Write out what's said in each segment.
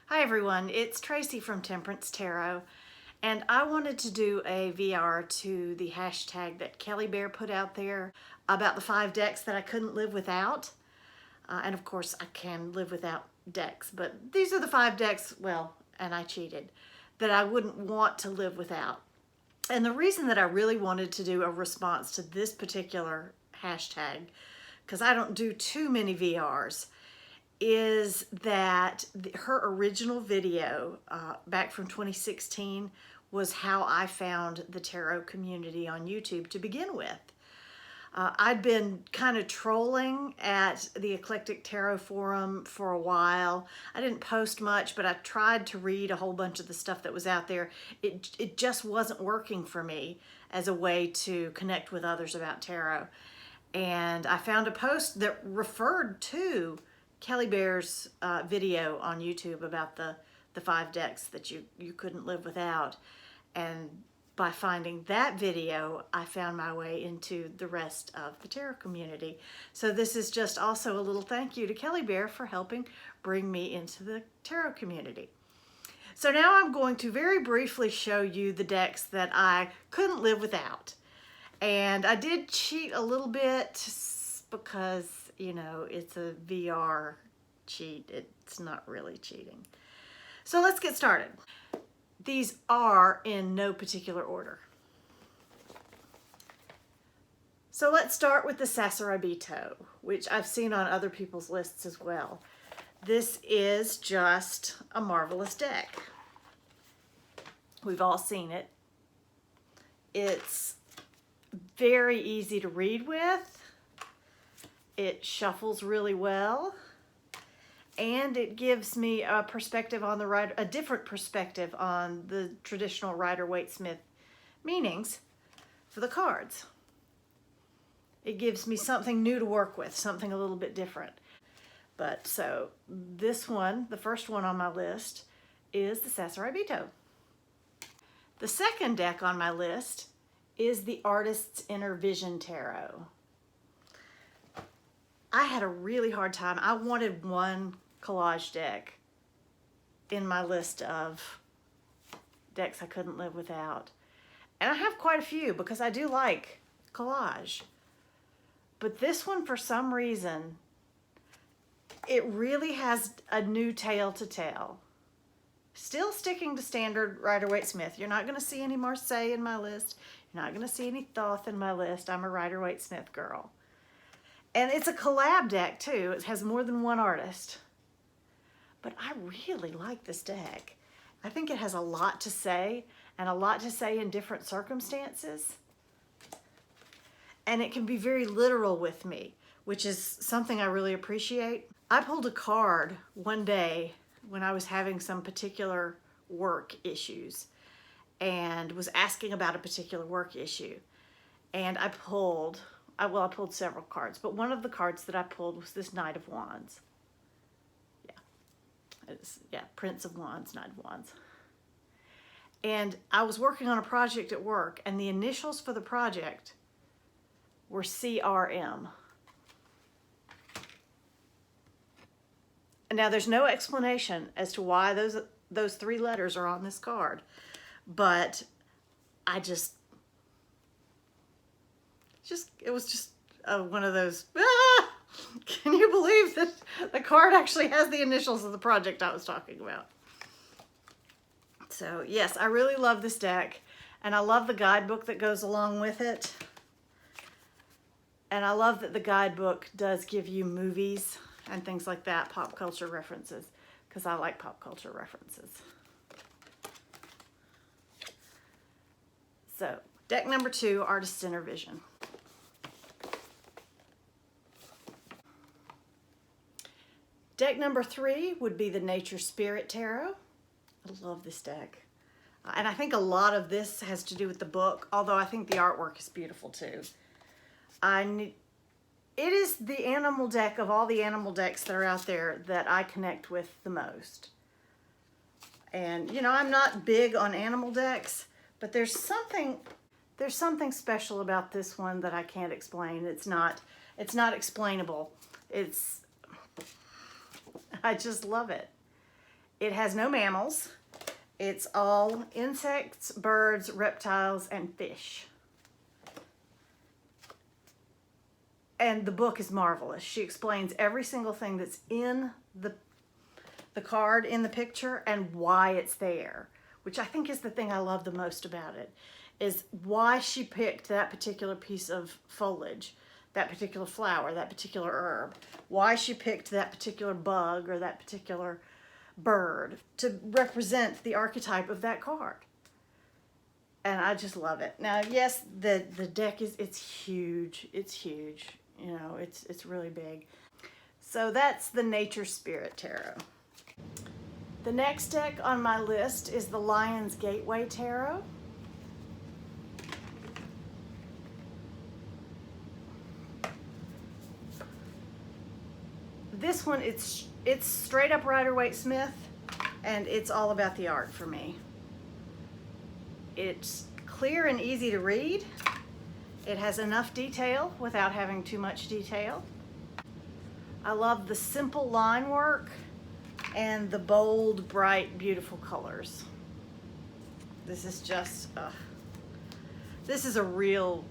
Hi everyone, it's Tracy from Temperance Tarot, and I wanted to do a VR to the hashtag that Kelly Bear put out there about the 5 decks that I couldn't live without. And of course I can live without decks, but these are the 5 decks, well, and I cheated, that I wouldn't want to live without. And the reason that I really wanted to do a response to this particular hashtag, because I don't do too many VRs, is that her original video back from 2016 was how I found the tarot community on YouTube to begin with. I'd been kind of trolling at the Eclectic Tarot Forum for a while. I didn't post much, but I tried to read a whole bunch of the stuff that was out there. It just wasn't working for me as a way to connect with others about tarot. And I found a post that referred to Kelly Bear's video on YouTube about the 5 decks that you couldn't live without. And by finding that video, I found my way into the rest of the tarot community. So this is just also a little thank you to Kelly Bear for helping bring me into the tarot community. So now I'm going to very briefly show you the decks that I couldn't live without. And I did cheat a little bit because, you know, it's a VR cheat. It's not really cheating. So let's get started. These are in no particular order. So let's start with the Sasarabito, which I've seen on other people's lists as well. This is just a marvelous deck. We've all seen it. It's very easy to read with. It shuffles really well, and it gives me a perspective on the Rider, a different perspective on the traditional Rider-Waite-Smith meanings for the cards. It gives me something new to work with, something a little bit different. But so this one, the first one on my list, is the Sasarabito. The second deck on my list is the Artist's Inner Vision Tarot. I had a really hard time. I wanted one collage deck in my list of decks I couldn't live without. And I have quite a few because I do like collage. But this one, for some reason, it really has a new tale to tell. Still sticking to standard Rider-Waite-Smith. You're not going to see any Marseille in my list. You're not going to see any Thoth in my list. I'm a Rider-Waite-Smith girl. And it's a collab deck too. It has more than one artist. But I really like this deck. I think it has a lot to say, and a lot to say in different circumstances. And it can be very literal with me, which is something I really appreciate. I pulled a card one day when I was having some particular work issues and was asking about a particular work issue. And I pulled several cards, but one of the cards that I pulled was this Knight of Wands. Prince of Wands, Knight of Wands. And I was working on a project at work, and the initials for the project were CRM. Now, there's no explanation as to why those 3 letters are on this card, but I it was just one of those, can you believe that the card actually has the initials of the project I was talking about? So yes, I really love this deck, and I love the guidebook that goes along with it. And I love that the guidebook does give you movies and things like that, pop culture references, because I like pop culture references. So, deck number 2, Artist's Inner Vision. Deck number 3 would be the Nature Spirit Tarot. I love this deck. And I think a lot of this has to do with the book, although I think the artwork is beautiful too. It is the animal deck of all the animal decks that are out there that I connect with the most. And you know, I'm not big on animal decks, but there's something special about this one that I can't explain. It's not explainable. I just love it. It has no mammals. It's all insects, birds, reptiles, and fish. And the book is marvelous. She explains every single thing that's in the card, in the picture, and why it's there, which I think is the thing I love the most about it, is why she picked that particular piece of foliage, that particular flower, that particular herb, why she picked that particular bug or that particular bird to represent the archetype of that card. And I just love it. Now, yes, the deck it's huge. It's huge. You know, it's really big. So that's the Nature Spirit Tarot. The next deck on my list is the Lion's Gateway Tarot. This one, it's straight up Rider-Waite Smith, and it's all about the art for me. It's clear and easy to read. It has enough detail without having too much detail. I love the simple line work and the bold, bright, beautiful colors. This is just, this is a real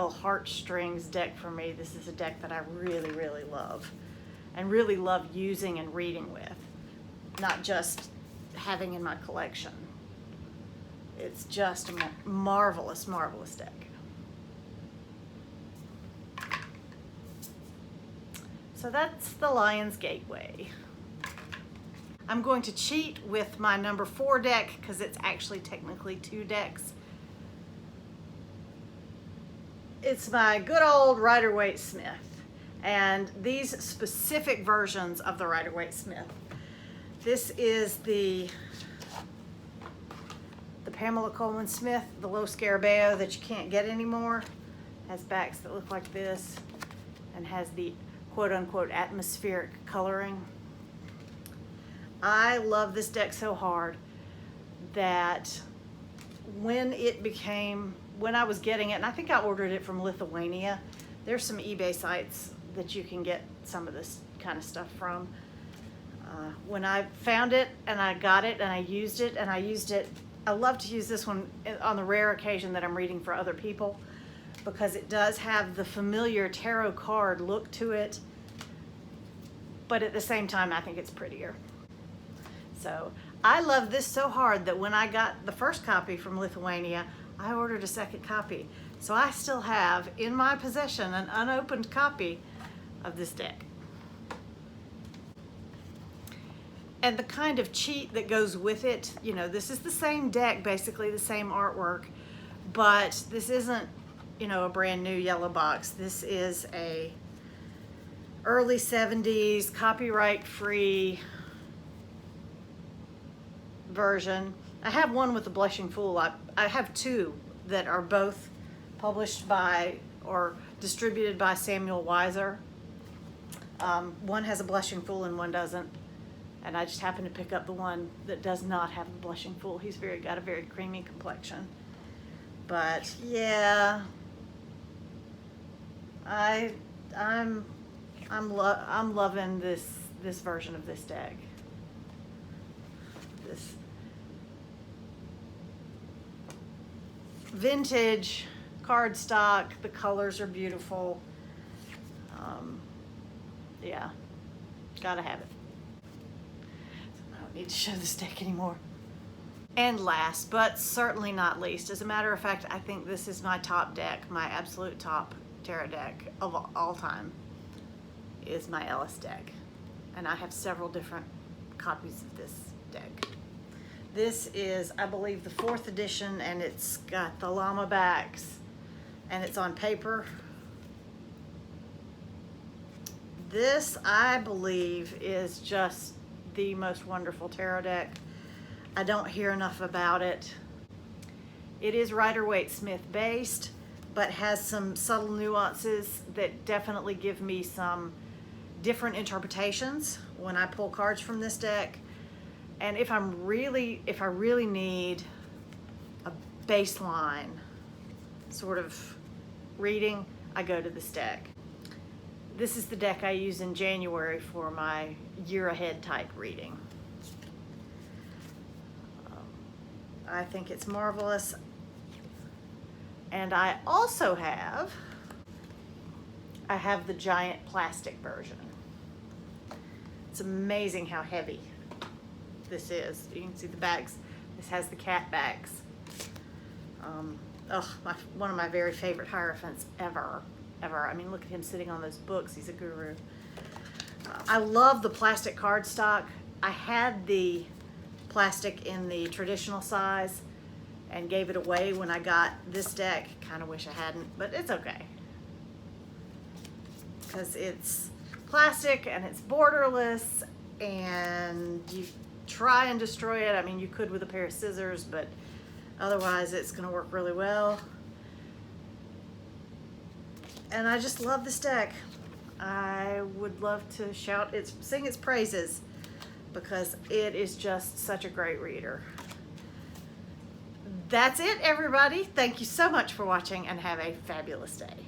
heartstrings deck for me. This is a deck that I really, really love and really love using and reading with, not just having in my collection. It's just a marvelous, marvelous deck. So that's the Lion's Gateway. I'm going to cheat with my number 4 deck because it's actually technically 2 decks. It's my good old Rider-Waite Smith, and these specific versions of the Rider-Waite Smith. This is the Pamela Coleman Smith, the Low Scarabeo that you can't get anymore. Has backs that look like this and has the quote-unquote atmospheric coloring. I love this deck so hard that when I was getting it, and I think I ordered it from Lithuania. There's some eBay sites that you can get some of this kind of stuff from. When I found it and I got it and I used it, I love to use this one on the rare occasion that I'm reading for other people, because it does have the familiar tarot card look to it, but at the same time I think it's prettier. So I love this so hard that when I got the first copy from Lithuania, I ordered a second copy. So I still have in my possession an unopened copy of this deck. And the kind of cheat that goes with it, you know, this is the same deck, basically the same artwork, but this isn't, you know, a brand new yellow box. This is a early 70s copyright free version. I have one with the Blushing Fool. I have 2 that are both published by or distributed by Samuel Weiser. One has a Blushing Fool and one doesn't. And I just happened to pick up the one that does not have the Blushing Fool. He's got a very creamy complexion. But yeah, I'm loving this version of this deck. This vintage cardstock. The colors are beautiful. Yeah, gotta have it. I don't need to show this deck anymore. And last, but certainly not least, as a matter of fact, I think this is my top deck, my absolute top tarot deck of all time, is my Ellis deck. And I have several different copies of this deck. This is, I believe, the 4th edition, and it's got the llama backs, and it's on paper. This, I believe, is just the most wonderful tarot deck. I don't hear enough about it. It is Rider-Waite Smith based, but has some subtle nuances that definitely give me some different interpretations when I pull cards from this deck. And if I really need a baseline sort of reading, I go to this deck. This is the deck I use in January for my year ahead type reading. I think it's marvelous. And I also have the giant plastic version. It's amazing how heavy this is. You can see the bags. This has the cat bags. One of my very favorite Hierophants ever. I mean, look at him sitting on those books. He's a guru. I love the plastic cardstock. I had the plastic in the traditional size and gave it away when I got this deck. Kind of wish I hadn't, but it's okay. Because it's plastic and it's borderless, and you try and destroy it. I mean, you could with a pair of scissors, but otherwise it's going to work really well. And I just love this deck. I would love to sing its praises, because it is just such a great reader. That's it, everybody. Thank you so much for watching, and have a fabulous day.